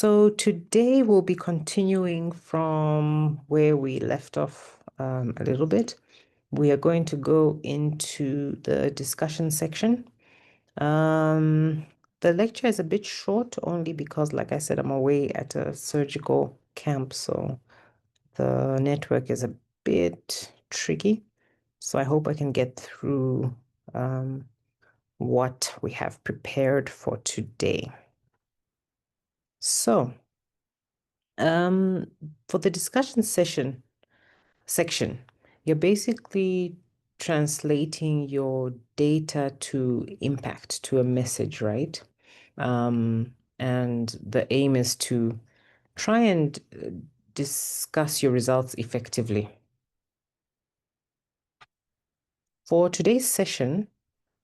So today we'll be continuing from where we left off a little bit. We are going to go into the discussion section. The lecture is a bit short only because, like I said, I'm away at a surgical camp, so the network is a bit tricky. So I hope I can get through what we have prepared for today. So, for the discussion section, you're basically translating your data to impact, to a message, right? And the aim is to try and discuss your results effectively. For today's session,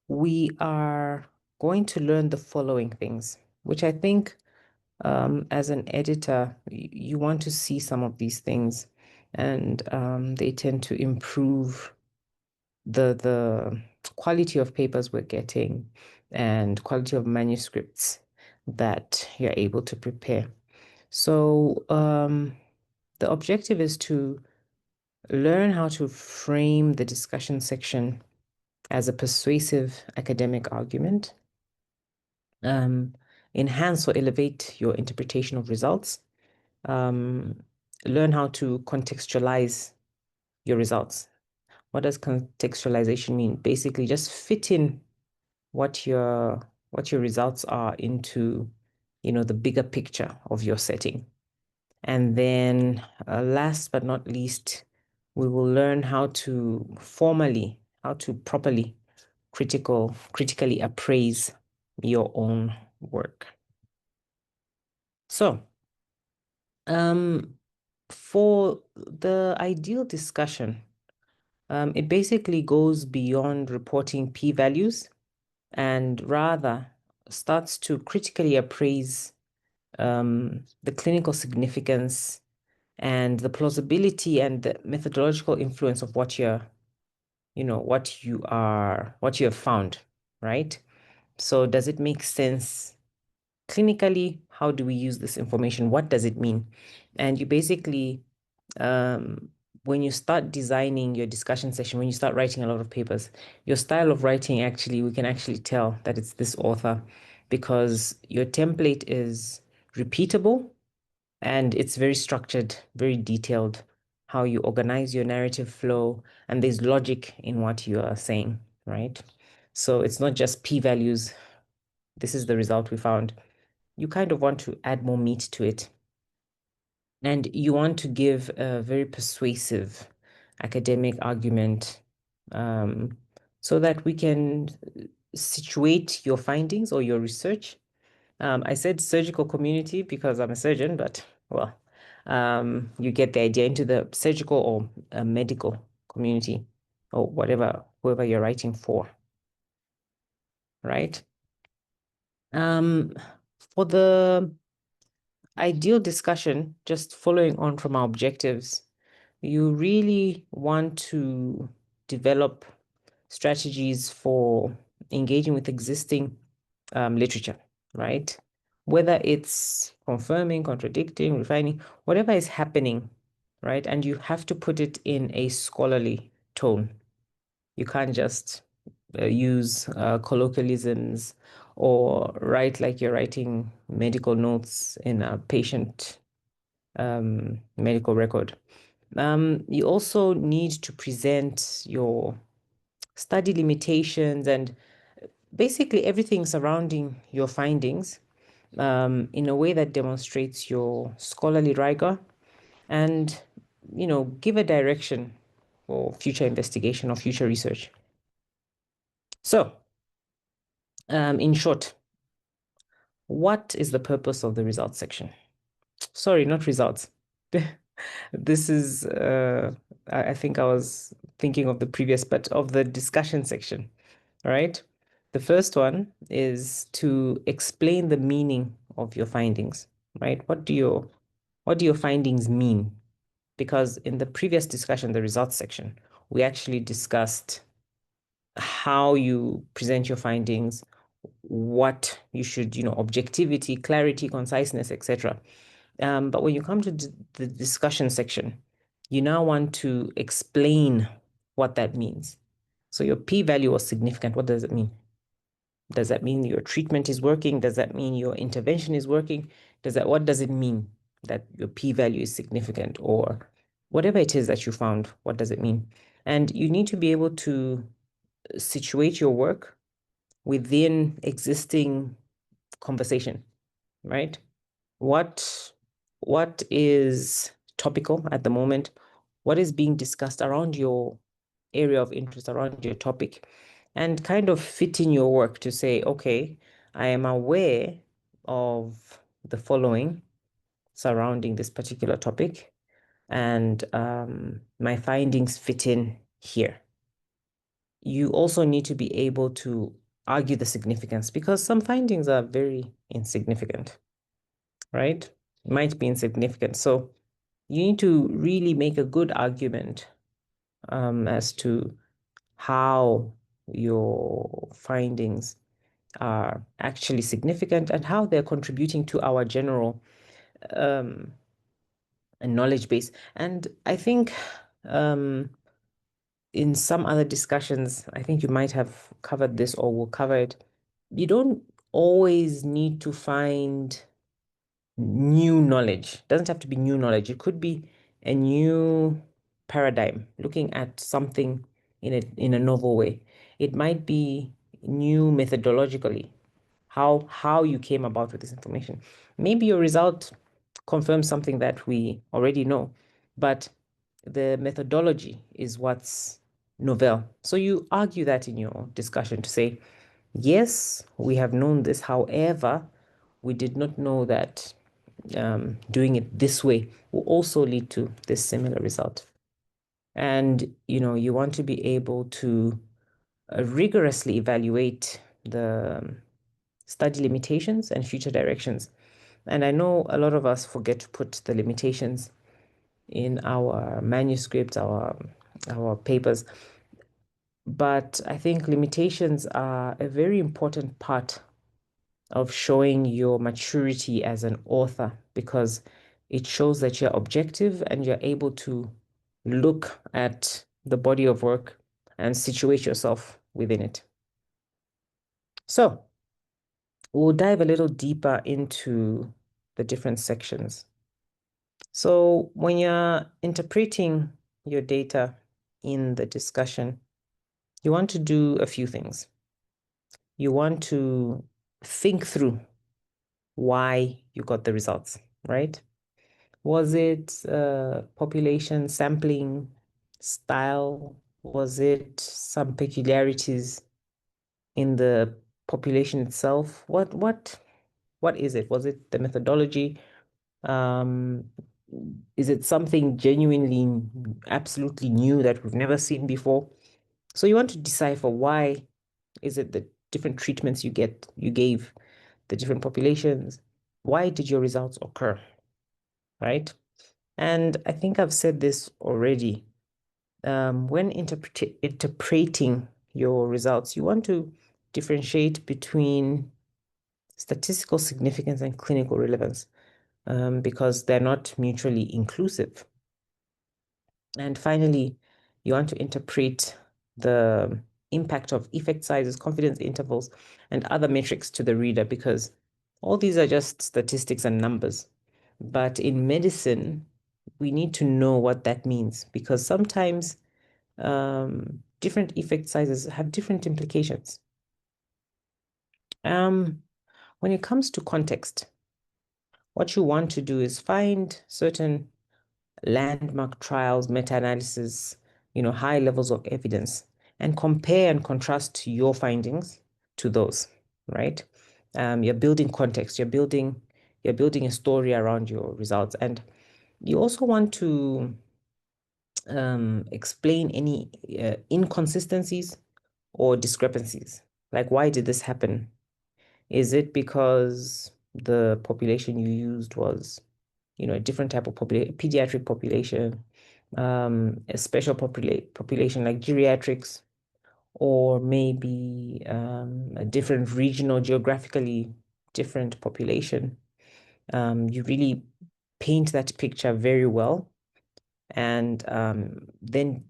we are going to learn the following things, which I think as an editor, you want to see some of these things, and they tend to improve the quality of papers we're getting and quality of manuscripts that you're able to prepare. So the objective is to learn how to frame the discussion section as a persuasive academic argument, enhance or elevate your interpretation of results, learn how to contextualize your results. What does contextualization mean? Basically, just fit in what your results are into, the bigger picture of your setting. And then last but not least, we will learn how to properly critically appraise your own work. So, for the ideal discussion, it basically goes beyond reporting p-values and rather starts to critically appraise the clinical significance and the plausibility and the methodological influence of what you have found, right? So does it make sense clinically? How do we use this information? What does it mean? And you basically, when you start designing your discussion session, when you start writing a lot of papers, your style of writing we can actually tell that it's this author because your template is repeatable and it's very structured, very detailed, how you organize your narrative flow, and there's logic in what you are saying, right? So it's not just p-values. This is the result we found. You kind of want to add more meat to it. And you want to give a very persuasive academic argument so that we can situate your findings or your research. I said surgical community because I'm a surgeon, but well, you get the idea, into the surgical or medical community or whoever you're writing for, right? For the ideal discussion, just following on from our objectives, you really want to develop strategies for engaging with existing literature, right? Whether it's confirming, contradicting, refining, whatever is happening, right? And you have to put it in a scholarly tone. You can't just use colloquialisms or write like you're writing medical notes in a patient medical record. You also need to present your study limitations and basically everything surrounding your findings in a way that demonstrates your scholarly rigor and, give a direction for future investigation or future research. So, in short, what is the purpose of the results section? Sorry, not results. This is, I think I was thinking of the previous, but of the discussion section, right? The first one is to explain the meaning of your findings, right? What do your findings mean? Because in the previous discussion, the results section, we actually discussed how you present your findings, what you should, objectivity, clarity, conciseness, etc. But when you come to the discussion section, you now want to explain what that means. So your p-value was significant. What does it mean? Does that mean your treatment is working? Does that mean your intervention is working? What does it mean that your p-value is significant? Or whatever it is that you found, what does it mean? And you need to be able to situate your work within existing conversation, right? What is topical at the moment? What is being discussed around your area of interest, around your topic? And kind of fit in your work to say, okay, I am aware of the following surrounding this particular topic, and my findings fit in here. You also need to be able to argue the significance, because some findings are very insignificant, right? Might be insignificant. So you need to really make a good argument as to how your findings are actually significant and how they're contributing to our general knowledge base. And I think in some other discussions, I think you might have covered this or will cover it. You don't always need to find new knowledge. It doesn't have to be new knowledge. It could be a new paradigm, looking at something in a novel way. It might be new methodologically, how you came about with this information. Maybe your result confirms something that we already know, but the methodology is what's novel. So you argue that in your discussion to say, yes, we have known this. However, we did not know that doing it this way will also lead to this similar result. And, you want to be able to rigorously evaluate the study limitations and future directions. And I know a lot of us forget to put the limitations in our manuscripts, our papers. But I think limitations are a very important part of showing your maturity as an author, because it shows that you're objective and you're able to look at the body of work and situate yourself within it. So we'll dive a little deeper into the different sections. So when you're interpreting your data in the discussion, you want to do a few things. You want to think through why you got the results, right? Was it population sampling style? Was it some peculiarities in the population itself? What is it? Was it the methodology? Is it something genuinely, absolutely new that we've never seen before? So you want to decipher why is it the different treatments you gave the different populations? Why did your results occur, right? And I think I've said this already. When interpreting your results, you want to differentiate between statistical significance and clinical relevance, because they're not mutually inclusive. And finally, you want to interpret the impact of effect sizes, confidence intervals, and other metrics to the reader, because all these are just statistics and numbers. But in medicine, we need to know what that means, because sometimes different effect sizes have different implications. When it comes to context, what you want to do is find certain landmark trials, meta-analysis, high levels of evidence, and compare and contrast your findings to those, right? You're building context, you're building a story around your results. And you also want to explain any inconsistencies or discrepancies. Like, why did this happen? Is it because the population you used was, a different type of pediatric population, a special population like geriatrics? or maybe a different regional, geographically different population. You really paint that picture very well, and then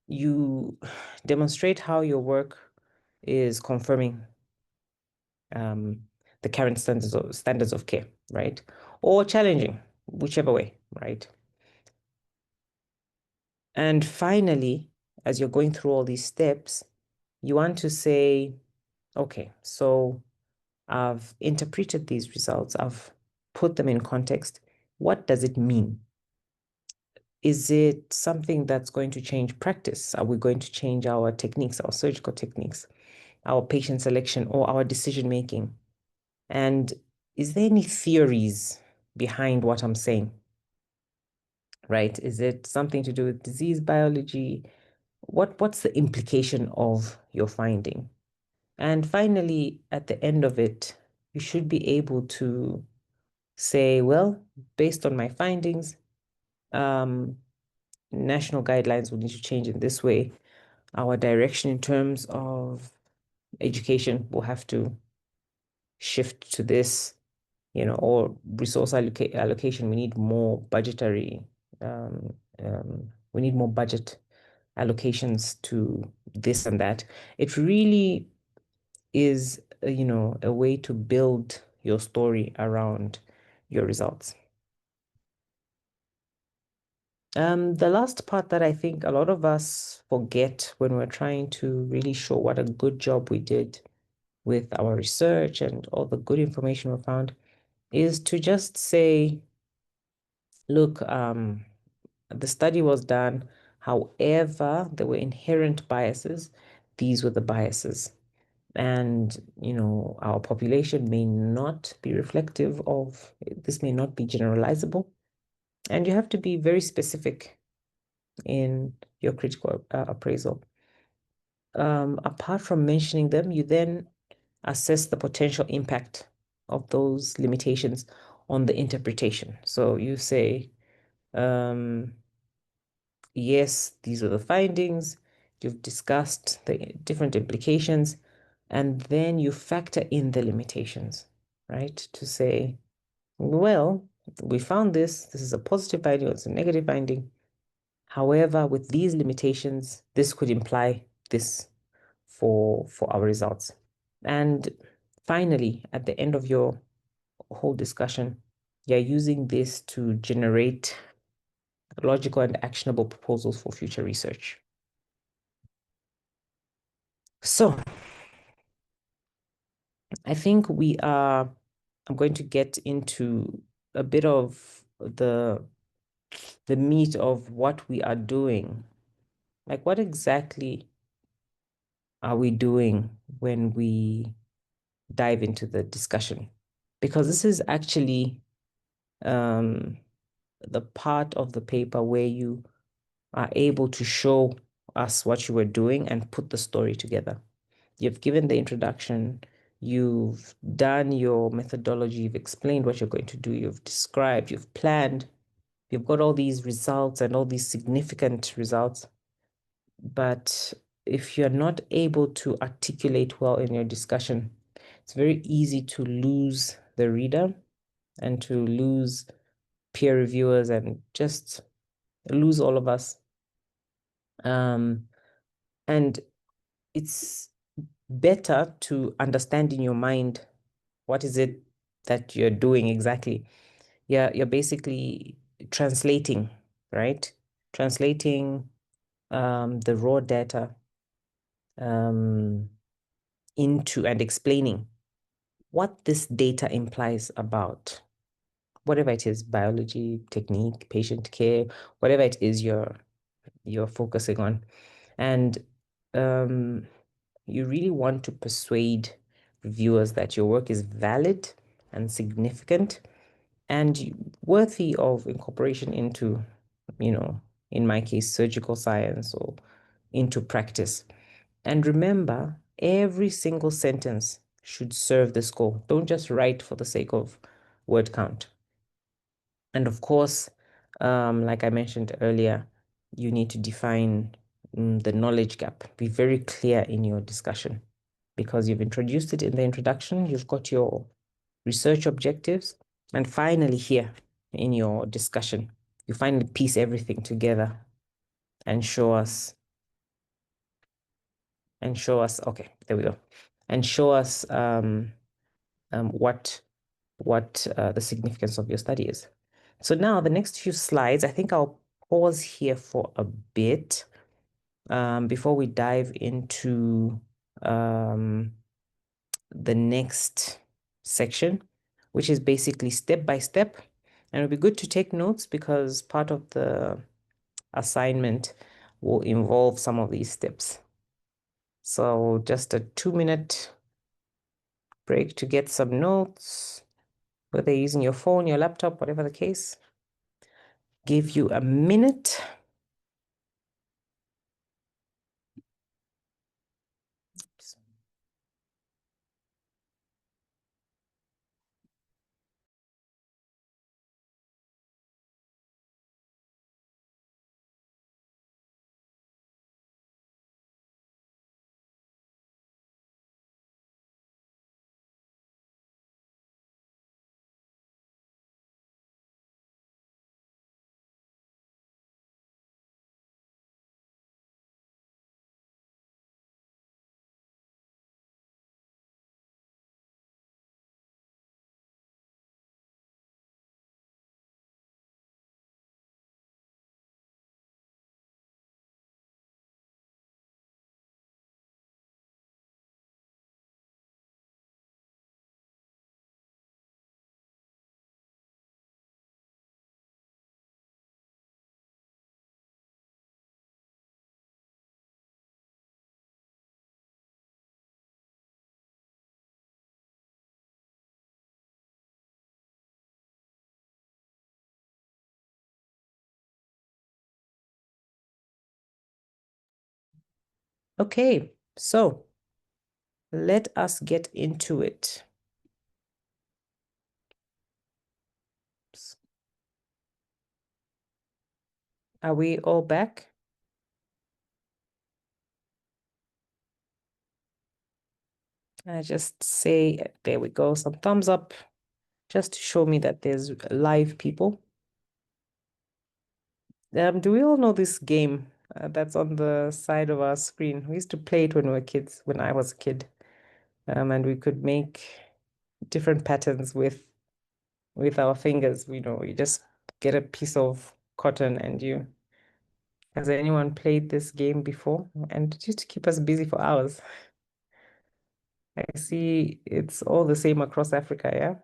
you demonstrate how your work is confirming the current standards of care, right? Or challenging, whichever way, right? And finally, as you're going through all these steps, you want to say, okay, so I've interpreted these results, I've put them in context. What does it mean? Is it something that's going to change practice? Are we going to change our techniques, our surgical techniques, our patient selection, or our decision making? And is there any theories behind what I'm saying? Right? Is it something to do with disease biology? What's the implication of your finding? And finally, at the end of it, you should be able to say, well, based on my findings, national guidelines will need to change in this way. Our direction in terms of education will have to shift to this, or resource allocation. We need more budgetary, we need more budget allocations to this and that. It really is, a way to build your story around your results. The last part that I think a lot of us forget when we're trying to really show what a good job we did with our research and all the good information we found is to just say, look, the study was done. However, there were inherent biases. These were the biases. And, our population may not be reflective of, this may not be generalizable. And you have to be very specific in your critical appraisal. Apart from mentioning them, you then assess the potential impact of those limitations on the interpretation. So you say, yes, these are the findings. You've discussed the different implications, and then you factor in the limitations, right? To say, well, we found this. This is a positive finding, or it's a negative finding. However, with these limitations, this could imply this for our results. And finally, at the end of your whole discussion, you're using this to generate logical and actionable proposals for future research. So I think I'm going to get into a bit of the meat of what we are doing. Like, what exactly are we doing when we dive into the discussion? Because this is actually the part of the paper where you are able to show us what you were doing and put the story together. You've given the introduction, you've done your methodology, you've explained what you're going to do, you've described, you've planned, you've got all these results and all these significant results. But if you're not able to articulate well in your discussion, it's very easy to lose the reader and to lose peer reviewers and just lose all of us. And it's better to understand in your mind what is it that you're doing exactly. You're basically translating, right? Translating the raw data into and explaining what this data implies about whatever it is, biology, technique, patient care, whatever it is you're focusing on. And you really want to persuade reviewers that your work is valid and significant and worthy of incorporation into, in my case, surgical science or into practice. And remember, every single sentence should serve this goal. Don't just write for the sake of word count. And of course, like I mentioned earlier, you need to define the knowledge gap. Be very clear in your discussion because you've introduced it in the introduction. You've got your research objectives. And finally here in your discussion, you finally piece everything together and show us, okay, there we go. And show us what the significance of your study is. So now the next few slides, I think I'll pause here for a bit before we dive into the next section, which is basically step by step. And it'll be good to take notes because part of the assignment will involve some of these steps. So just a 2-minute break to get some notes, whether you're using your phone, your laptop, whatever the case. Give you a minute. Okay, so let us get into it. Are we all back? I just say, there we go, some thumbs up, just to show me that there's live people. Do we all know this game that's on the side of our screen? We used to play it when we were kids, when I was a kid. And we could make different patterns with our fingers. You just get a piece of cotton and you. Has anyone played this game before? And it used to keep us busy for hours. I see it's all the same across Africa, yeah?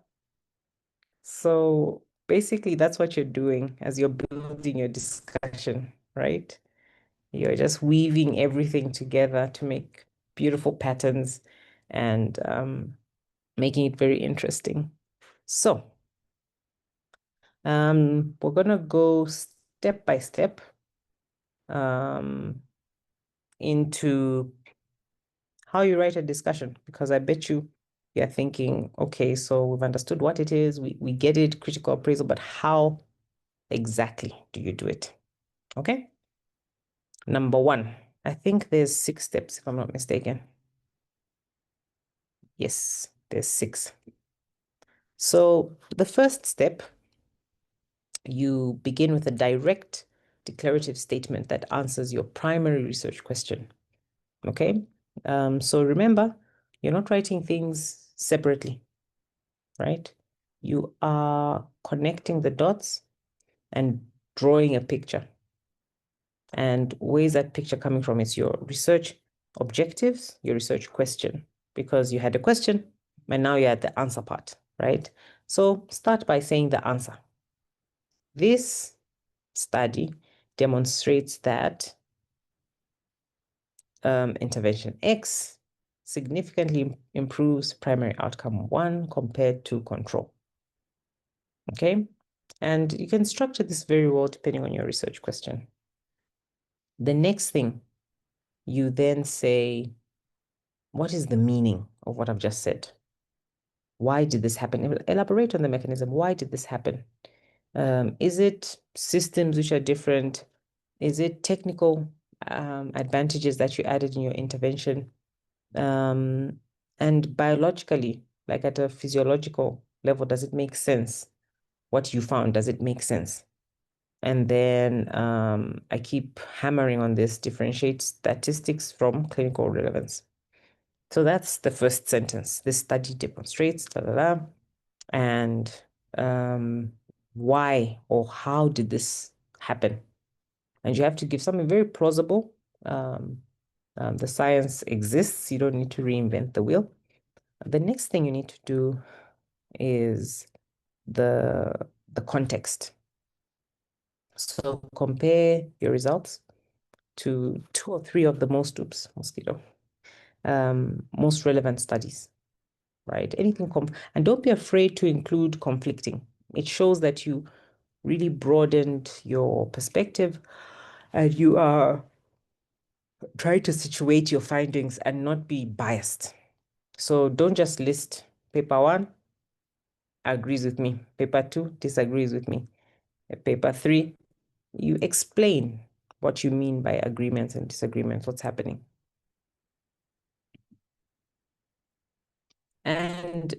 So basically, that's what you're doing as you're building your discussion, right? You're just weaving everything together to make beautiful patterns and making it very interesting. So we're gonna go step by step into how you write a discussion, because I bet you're thinking, okay, so we've understood what it is, we get it, critical appraisal, but how exactly do you do it? Okay. Number one, I think there's 6 steps, if I'm not mistaken. Yes, there's 6. So the first step, you begin with a direct declarative statement that answers your primary research question. Okay. So remember, you're not writing things separately, right? You are connecting the dots and drawing a picture. And where is that picture coming from? It's your research objectives, your research question, because you had a question and now you're at the answer part, right? So start by saying the answer. This study demonstrates that intervention X significantly improves primary outcome 1 compared to control. Okay, and you can structure this very well depending on your research question. The next thing, you then say, what is the meaning of what I've just said? Why did this happen? Elaborate on the mechanism. Why did this happen? Is it systems which are different? Is it technical advantages that you added in your intervention. And biologically, like at a physiological level, does it make sense? What you found, does it make sense? And then I keep hammering on this: differentiate statistics from clinical relevance. So that's the first sentence. This study demonstrates, da, da, da, and why or how did this happen? And you have to give something very plausible. The science exists. You don't need to reinvent the wheel. The next thing you need to do is the context. So compare your results to 2 or 3 of the most relevant studies, right? Anything and don't be afraid to include conflicting. It shows that you really broadened your perspective and you are trying to situate your findings and not be biased. So don't just list paper 1 agrees with me, paper 2 disagrees with me, paper 3, you explain what you mean by agreements and disagreements, what's happening. And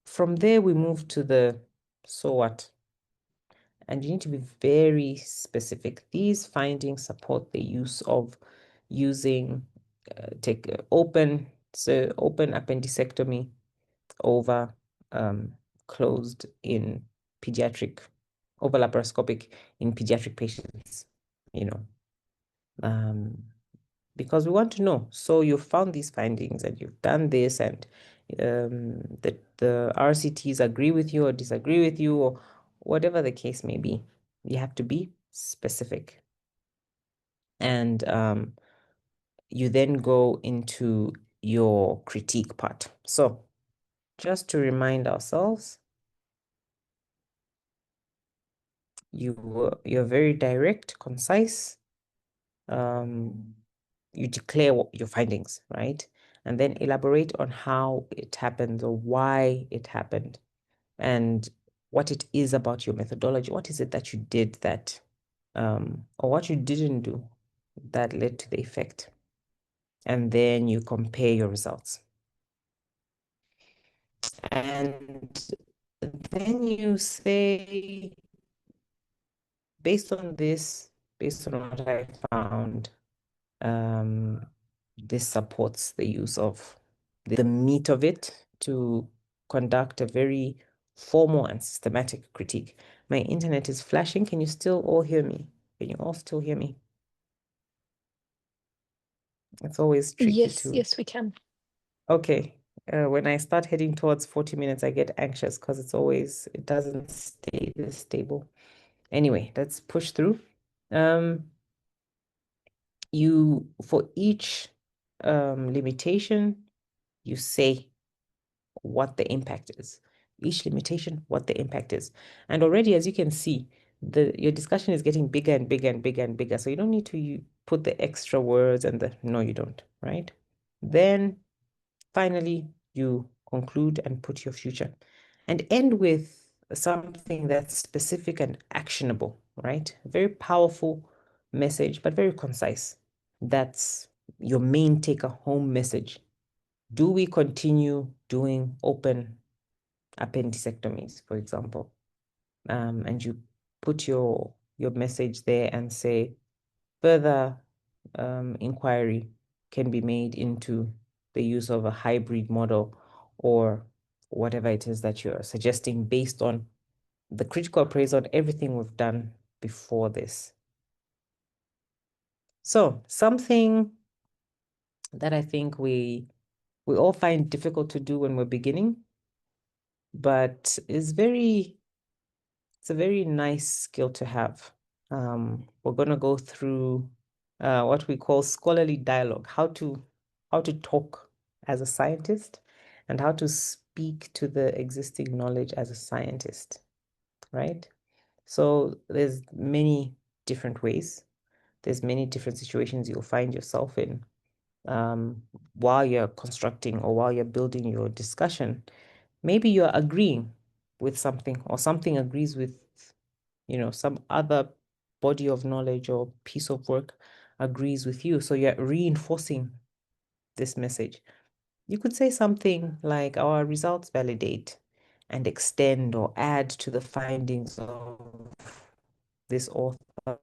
from there, we move to the so what. And you need to be very specific. These findings support the use of using open appendicectomy over closed in pediatric, over laparoscopic in pediatric patients, because we want to know. So you found these findings and you've done this, and the RCTs agree with you or disagree with you, or whatever the case may be. You have to be specific. And you then go into your critique part. So just to remind ourselves, you're very direct, concise. You declare your findings, right? And then elaborate on how it happened or why it happened and what it is about your methodology. What is it that you did that, or what you didn't do that led to the effect? And then you compare your results. And then you say, based on this, based on what I found, this supports the use of the meat of it to conduct a very formal and systematic critique. My internet is flashing. Can you still all hear me? Can you all still hear me? It's always tricky to... Yes, we can. Okay. When I start heading towards 40 minutes, I get anxious because it doesn't stay this stable. Anyway, let's push through. For each limitation, you say what the impact is. Each limitation, what the impact is. And already, as you can see, your discussion is getting bigger and bigger and bigger and bigger. So you don't need to put the extra words no, you don't, right? Then finally, you conclude and put your future and end with something that's specific and actionable, right? A very powerful message, but very concise. That's your main take-home message. Do we continue doing open appendicectomies, for example? And you put your message there and say, further inquiry can be made into the use of a hybrid model or whatever it is that you're suggesting based on the critical appraisal on everything we've done before this. So something that I think we all find difficult to do when we're beginning, but it's a very nice skill to have. We're going to go through what we call scholarly dialogue, how to talk as a scientist and how to speak to the existing knowledge as a scientist, right? So there's many different ways. There's many different situations you'll find yourself in while you're constructing or while you're building your discussion. Maybe you're agreeing with something or something agrees with, some other body of knowledge or piece of work, agrees with you. So you're reinforcing this message. You could say something like, our results validate and extend or add to the findings of this author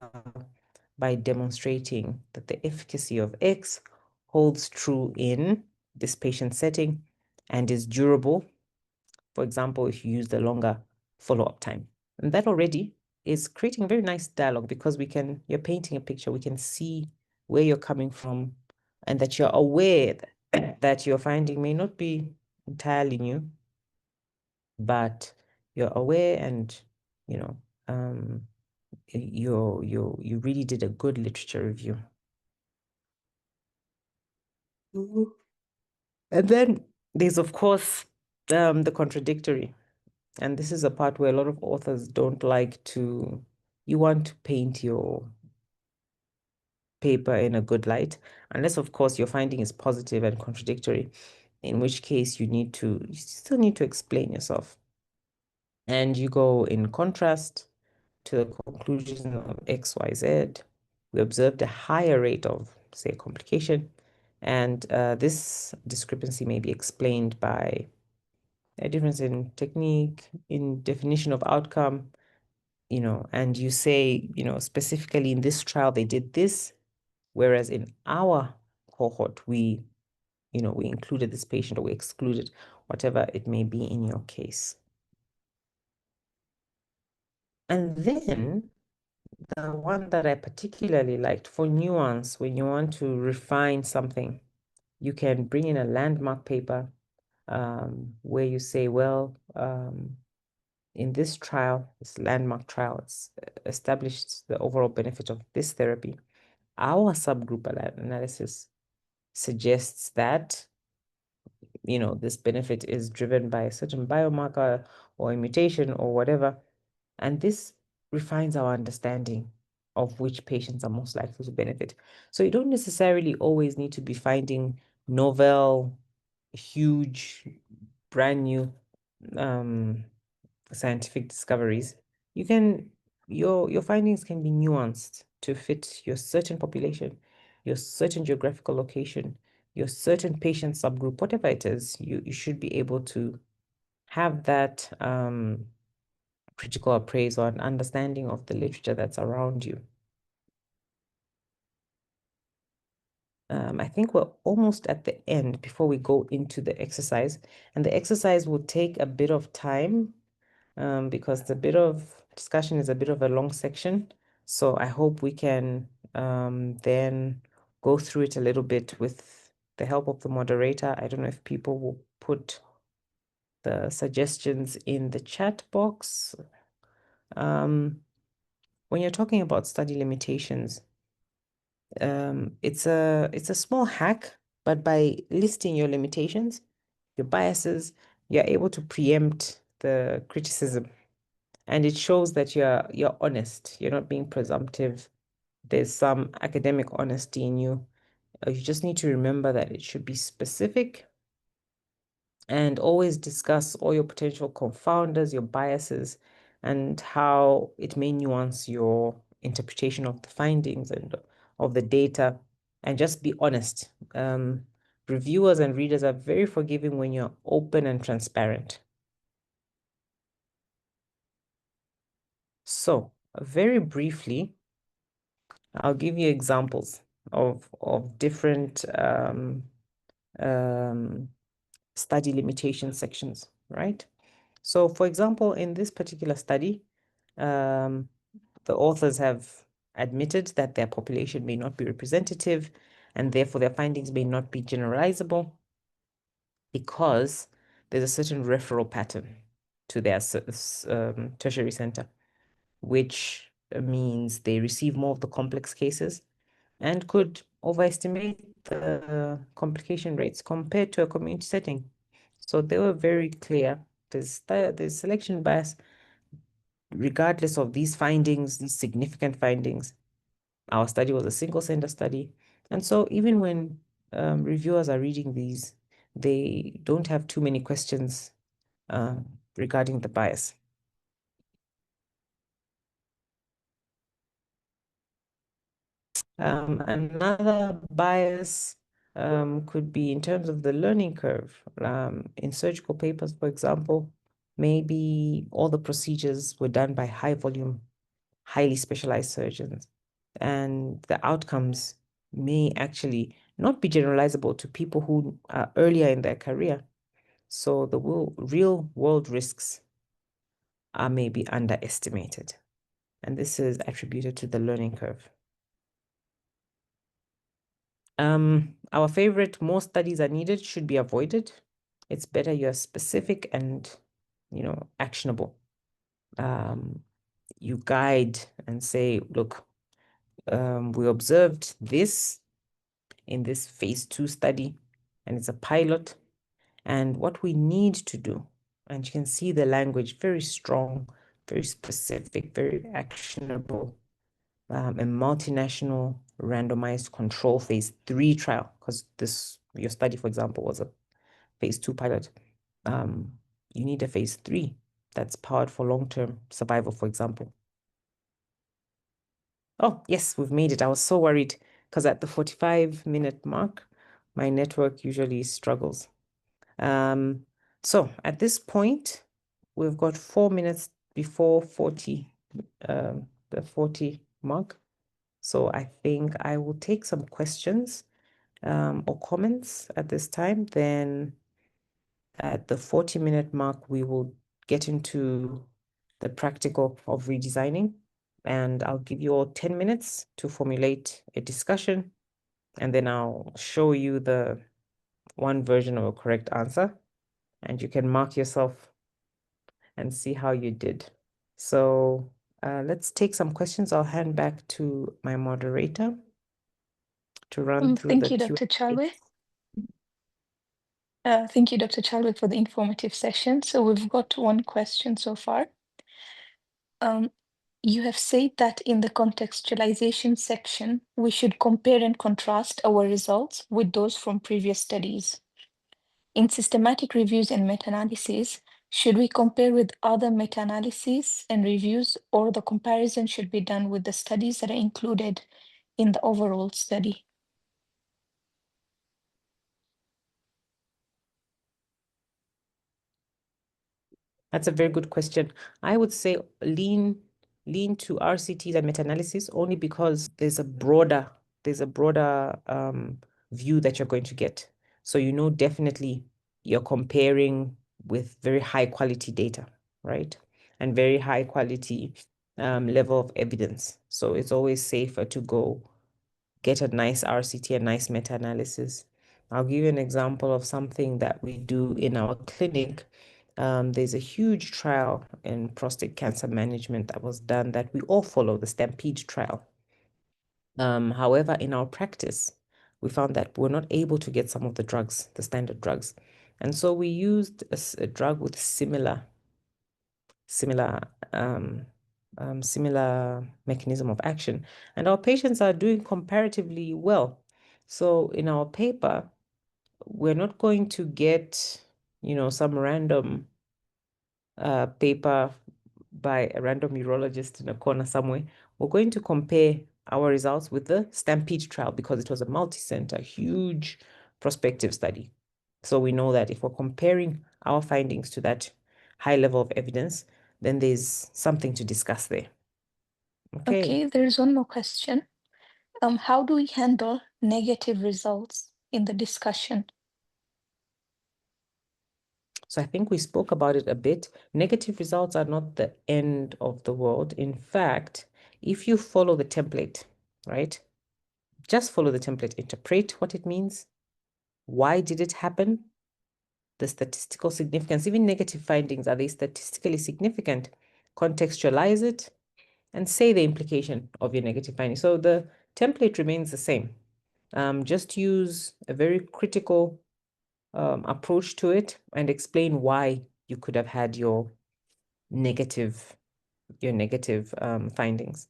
by demonstrating that the efficacy of X holds true in this patient setting and is durable. For example, if you use the longer follow-up time. And that already is creating a very nice dialogue, because you're painting a picture, we can see where you're coming from, and that you're aware that your finding may not be entirely new, but you're aware, and you know, you really did a good literature review. And then there's, of course, the contradictory. And this is a part where a lot of authors don't like to, you want to paint your paper in a good light, unless, of course, your finding is positive and contradictory, in which case you still need to explain yourself. And you go in contrast to the conclusion of XYZ. We observed a higher rate of, say, complication. And this discrepancy may be explained by a difference in technique, in definition of outcome, and you say, specifically in this trial, they did this, whereas in our cohort, we included this patient, or we excluded, whatever it may be in your case. And then the one that I particularly liked for nuance, when you want to refine something, you can bring in a landmark paper where you say, well, in this trial, this landmark trial, it's established the overall benefit of this therapy. Our subgroup analysis suggests that, this benefit is driven by a certain biomarker or a mutation or whatever. And this refines our understanding of which patients are most likely to benefit. So you don't necessarily always need to be finding novel, huge, brand new scientific discoveries. Your findings can be nuanced to fit your certain population, your certain geographical location, your certain patient subgroup, whatever it is. You should be able to have that critical appraisal and understanding of the literature that's around you. I think we're almost at the end before we go into the exercise. And the exercise will take a bit of time because the bit of discussion is a bit of a long section. So I hope we can then go through it a little bit with the help of the moderator. I don't know if people will put the suggestions in the chat box. When you're talking about study limitations, it's a small hack, but by listing your limitations, your biases, you're able to preempt the criticism. And it shows that you're honest. You're not being presumptive. There's some academic honesty in you. You just need to remember that it should be specific, and always discuss all your potential confounders, your biases, and how it may nuance your interpretation of the findings and of the data, and just be honest. Reviewers and readers are very forgiving when you're open and transparent. So, very briefly, I'll give you examples of different study limitation sections, right? So, for example, in this particular study, the authors have admitted that their population may not be representative, and therefore their findings may not be generalizable, because there's a certain referral pattern to their tertiary center, which means they receive more of the complex cases and could overestimate the complication rates compared to a community setting. So they were very clear. There's selection bias regardless of these findings, these significant findings. Our study was a single center study. And so even when reviewers are reading these, they don't have too many questions regarding the bias. Another bias could be in terms of the learning curve. In surgical papers, for example, maybe all the procedures were done by high volume, highly specialized surgeons, and the outcomes may actually not be generalizable to people who are earlier in their career. So the real world risks are maybe underestimated. And this is attributed to the learning curve. Our favorite, more studies are needed, should be avoided. It's better you're specific and, actionable. You guide and say, look, we observed this in this phase 2 study, and it's a pilot. And what we need to do, and you can see the language very strong, very specific, very actionable, a multinational randomized control phase 3 trial, because your study, for example, was a phase 2 pilot. You need a phase 3 that's powered for long-term survival, for example. Oh, yes, we've made it. I was so worried because at the 45-minute mark, my network usually struggles. So at this point, we've got 4 minutes before 40, the 40 mark. So I think I will take some questions or comments at this time. Then at the 40-minute mark, we will get into the practical of redesigning. And I'll give you all 10 minutes to formulate a discussion. And then I'll show you the one version of a correct answer. And you can mark yourself and see how you did. So let's take some questions. I'll hand back to my moderator to run through Thank the you, Q&A. Dr. Chalwe. Thank you, Dr. Chalwe, for the informative session. So we've got one question so far. You have said that in the contextualization section, we should compare and contrast our results with those from previous studies. In systematic reviews and meta-analyses, should we compare with other meta-analyses and reviews, or the comparison should be done with the studies that are included in the overall study? That's a very good question. I would say lean to RCTs and meta-analysis only because there's a broader view that you're going to get. So definitely you're comparing with very high quality data, right? And very high quality level of evidence. So it's always safer to go get a nice RCT, a nice meta-analysis. I'll give you an example of something that we do in our clinic. There's a huge trial in prostate cancer management that was done that we all follow, the STAMPEDE trial. However, in our practice, we found that we're not able to get some of the drugs, the standard drugs. And so we used a drug with similar mechanism of action, and our patients are doing comparatively well. So in our paper, we're not going to get, some random paper by a random urologist in a corner somewhere. We're going to compare our results with the STAMPEDE trial because it was a multi-center, huge prospective study. So we know that if we're comparing our findings to that high level of evidence, then there's something to discuss there. Okay, there's one more question. How do we handle negative results in the discussion? So I think we spoke about it a bit. Negative results are not the end of the world. In fact, if you follow the template, right? Just follow the template, interpret what it means. Why did it happen? The statistical significance, even negative findings, are they statistically significant? Contextualize it and say the implication of your negative finding. So the template remains the same. Just use a very critical approach to it and explain why you could have had your negative findings.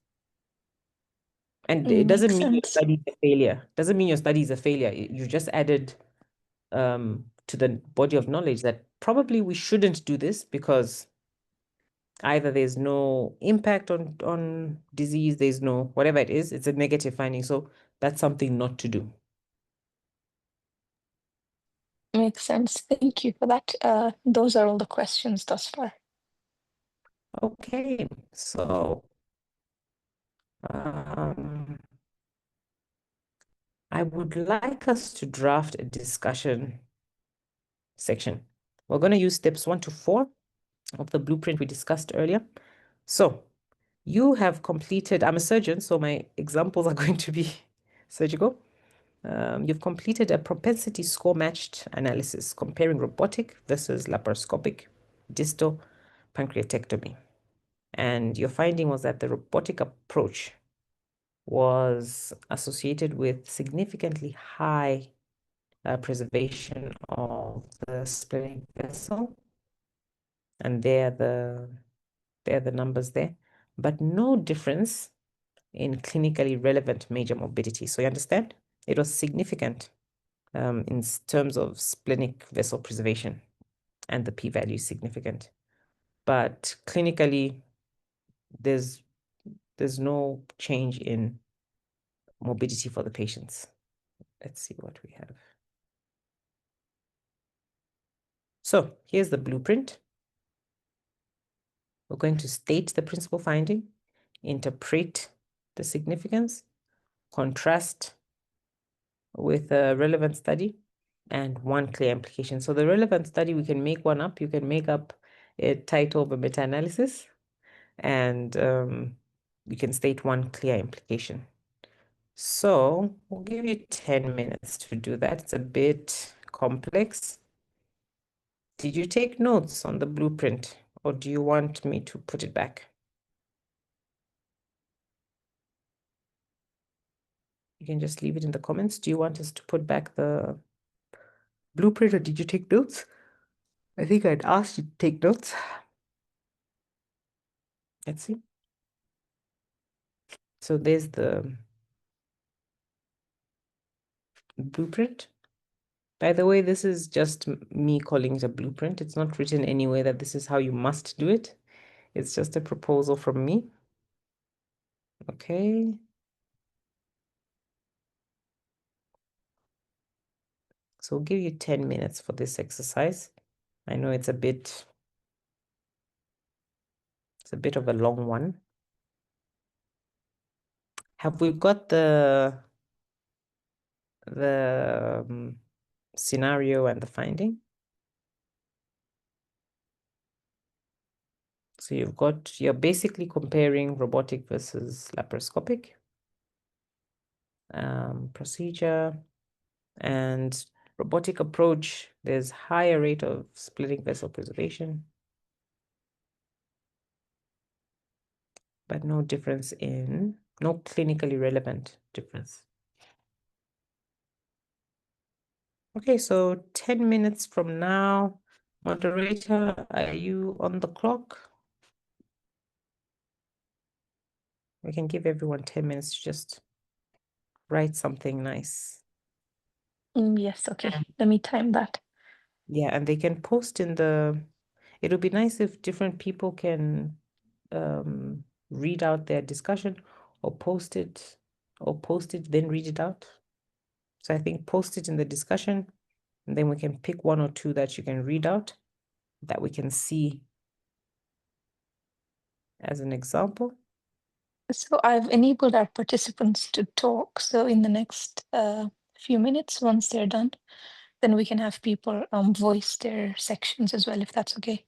And it doesn't mean your study is a failure. Doesn't mean your study is a failure. You just added to the body of knowledge that probably we shouldn't do this because Either there's no impact on disease, there's no, whatever it is, it's a negative finding. So that's something not to do. Makes sense. Thank you for that. Those are all the questions thus far. Okay, so I would like us to draft a discussion section. We're going to use steps 1 to 4 of the blueprint we discussed earlier. So you have completed, I'm a surgeon, so my examples are going to be surgical. You've completed a propensity score matched analysis comparing robotic versus laparoscopic distal pancreatectomy. And your finding was that the robotic approach was associated with significantly high preservation of the splenic vessel. And they're the numbers there, but no difference in clinically relevant major morbidity. So you understand? It was significant in terms of splenic vessel preservation, and the p-value is significant. But clinically, there's no change in morbidity for the patients. Let's see what we have. So here's the blueprint. We're going to state the principal finding, interpret the significance, contrast with a relevant study, and one clear implication. So the relevant study, we can make one up. You can make up a title of a meta-analysis, and you can state one clear implication. So we'll give you 10 minutes to do that. It's a bit complex. Did you take notes on the blueprint, or do you want me to put it back? You can just leave it in the comments. Do you want us to put back the blueprint, or did you take notes? I think I'd asked you to take notes. Let's see. So there's the blueprint. By the way, this is just me calling it a blueprint. It's not written anywhere that this is how you must do it. It's just a proposal from me. Okay. So we'll give you 10 minutes for this exercise. I know it's a bit of a long one. Have we got the scenario and the finding? So you're basically comparing robotic versus laparoscopic procedure, and robotic approach, there's higher rate of splenic vessel preservation, but no clinically relevant difference. Okay, so 10 minutes from now, moderator, are you on the clock? We can give everyone 10 minutes to just write something nice. Yes, okay. Let me time that. Yeah, and they can post it'll be nice if different people can read out their discussion, or post it, then read it out. So I think post it in the discussion, and then we can pick one or two that you can read out that we can see as an example. So I've enabled our participants to talk. So in the next few minutes, once they're done, then we can have people voice their sections as well, if that's okay.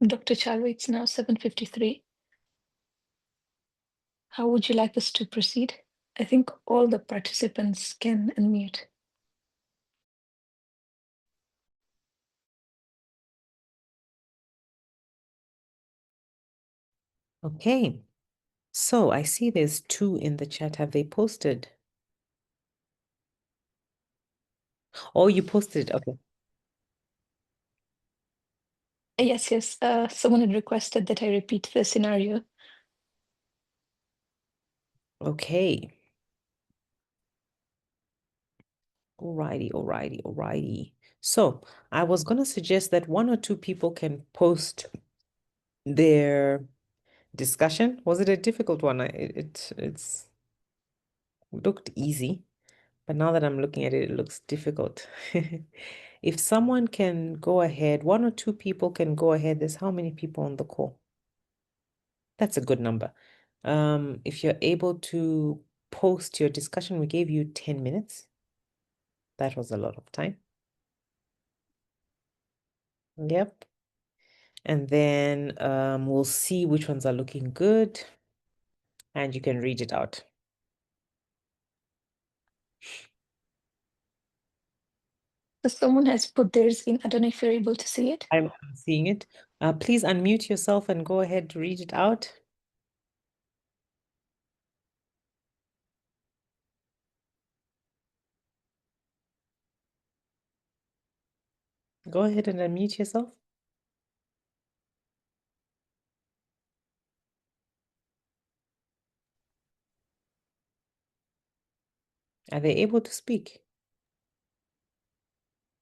Dr. Chalwe, it's now 7:53. How would you like us to proceed? I think all the participants can unmute. Okay. So I see there's 2 in the chat. Have they posted? Oh, you posted. Okay. Yes, yes. Someone had requested that I repeat the scenario. Okay. Alrighty. So I was going to suggest that 1 or 2 people can post their discussion. Was it a difficult one? It's looked easy, but now that I'm looking at it, it looks difficult. If someone can go ahead, 1 or 2 people can go ahead. There's how many people on the call? That's a good number. If you're able to post your discussion, we gave you 10 minutes. That was a lot of time. Yep. And then we'll see which ones are looking good, and you can read it out. So someone has put theirs in. I don't know if you're able to see it. I'm seeing it. Please unmute yourself and go ahead to read it out. Go ahead and unmute yourself. Are they able to speak?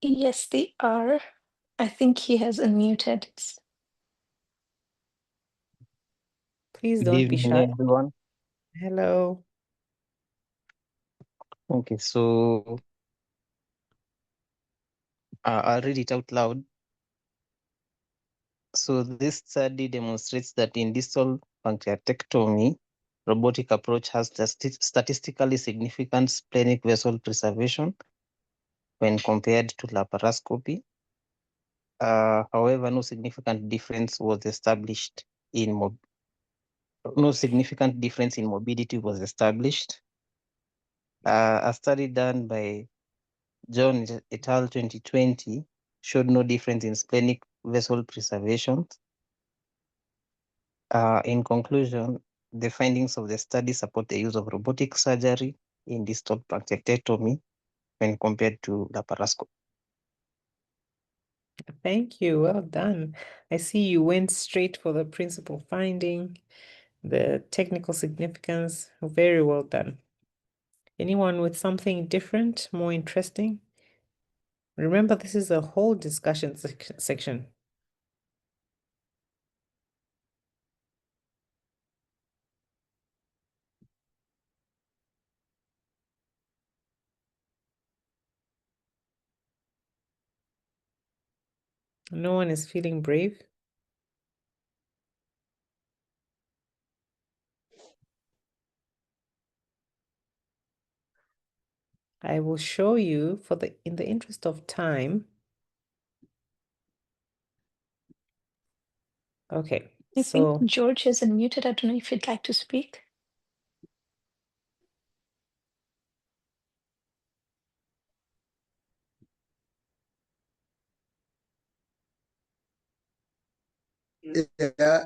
Yes, they are. I think he has unmuted. Please Good don't be evening, shy. everyone. Hello. Okay, so I'll read it out loud. So this study demonstrates that in distal pancreatectomy, robotic approach has statistically significant splenic vessel preservation when compared to laparoscopy. However, no significant difference was established in morbidity was established. A study done by John et al. 2020 showed no difference in splenic vessel preservation. In conclusion, the findings of the study support the use of robotic surgery in distal pancreatectomy when compared to laparoscopy. Thank you. Well done. I see you went straight for the principal finding, the technical significance. Very well done. Anyone with something different, more interesting? Remember, this is a whole discussion section. No one is feeling brave. I will show you in the interest of time. Okay, I so think George has unmuted. I don't know if you'd like to speak. Yeah,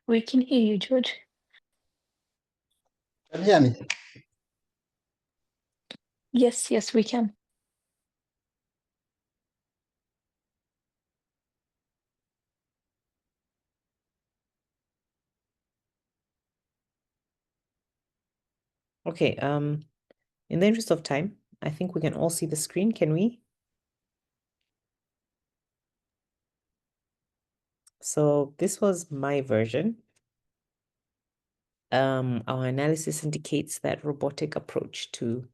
We can hear you, George. can you hear me? Yes, yes, we can. okay, in the interest of time, I think we can all see the screen, can we? So this was my version. Our analysis indicates that robotic approach to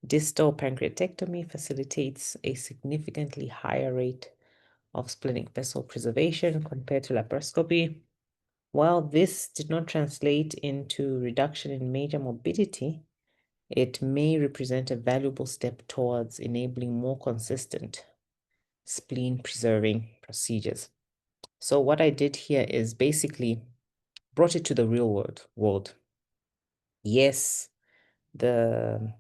distal pancreatectomy facilitates a significantly higher rate of splenic vessel preservation compared to laparoscopy. While this did not translate into reduction in major morbidity, it may represent a valuable step towards enabling more consistent spleen preserving procedures. So what I did here is basically brought it to the real world. Yes, the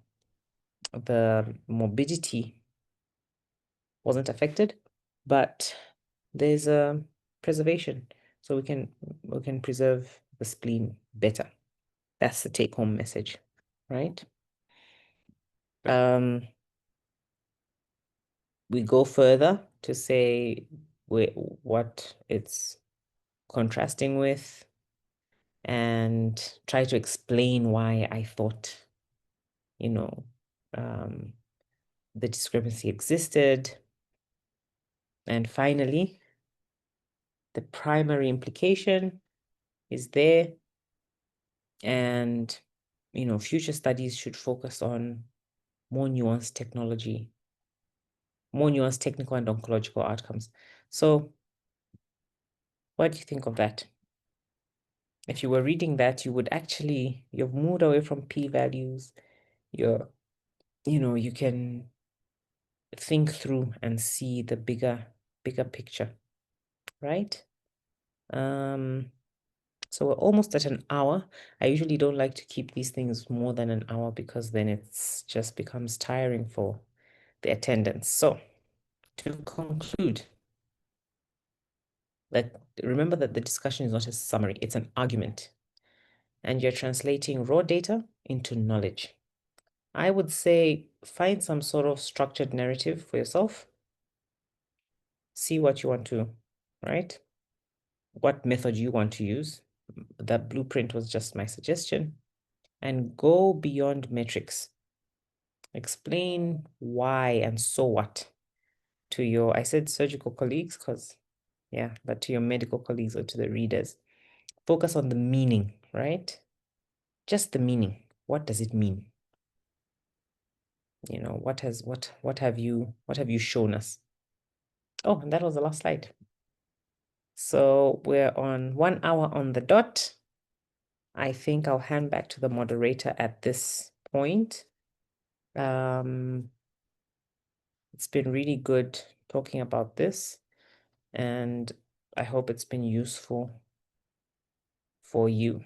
morbidity wasn't affected, but there's a preservation, so we can preserve the spleen better. That's the take-home message, right? We go further to say what it's contrasting with and try to explain why I thought, you know, the discrepancy existed. And finally, the primary implication is there, and, you know, future studies should focus on more nuanced technical and oncological outcomes. So what do you think of that? If you were reading that, you would actually, you've moved away from p-values. You can think through and see the bigger picture, right? So we're almost at an hour. I usually don't like to keep these things more than an hour because then it's just becomes tiring for the attendance. So to conclude, remember that the discussion is not a summary, it's an argument. And you're translating raw data into knowledge. I would say find some sort of structured narrative for yourself. See what you want to, right? What method you want to use. That blueprint was just my suggestion. And go beyond metrics. Explain why and so what to your, I said surgical colleagues because, yeah, but to your medical colleagues or to the readers. Focus on the meaning, right? Just the meaning. What does it mean? You know, what have you shown us? Oh, and that was the last slide. So we're on 1 hour on the dot. I think I'll hand back to the moderator at this point. It's been really good talking about this, and I hope it's been useful for you.